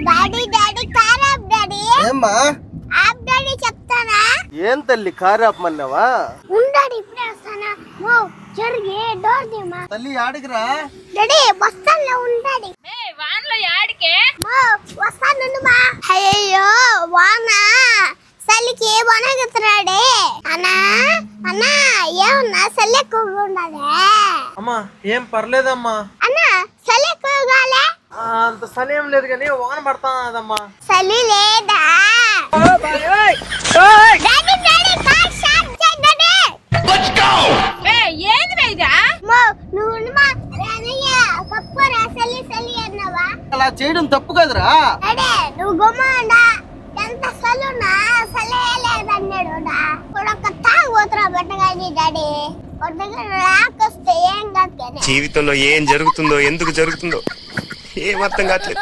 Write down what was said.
Daddy daddy car ఆప్ daddy. ఏమ్మా ఆప్ daddy చెప్తానా? ఏం తల్లి కార్ ఆపమన్నావా? ఉండాడి ఇప్పుడే వస్తానా. ఓ జరిగే డోర్ తీమా. తల్లి ఆడికిరా. డాడీ బస్తాల్లో ఉండాడి. వాన్లో యాడికే? వస్తాను మా. అయ్యో వాన చలికి వనగతున్నాడే. అన్నా అన్నా ఏమన్నా చలి ఎక్కువగా ఉండదే? అమ్మా ఏం పర్లేదమ్మా. అన్నా చలి ఎక్కువగాలే? అంత చలి ఏం లేదు కానీ వాన పడతాదమ్మా. చలి లేదా? డాడీ డాడీ కార్ స్టార్ట్ చేయి డాడీ. ఏంది వేదా? నువ్వు కప్పురా చలి చలి అన్నావా? అలా చేయడం తప్పు కదరా. డాడీ నువ్వు గుమ్మండా. ఎంత చలునా చలే లేదన్నాడు. ఒక తాగుతురా బట్టగాని డాడీ. రాకొస్తే ఏం కాదు. జీవితంలో ఏం జరుగుతుందో ఎందుకు జరుగుతుందో ఏం అర్థం కావట్లేదు.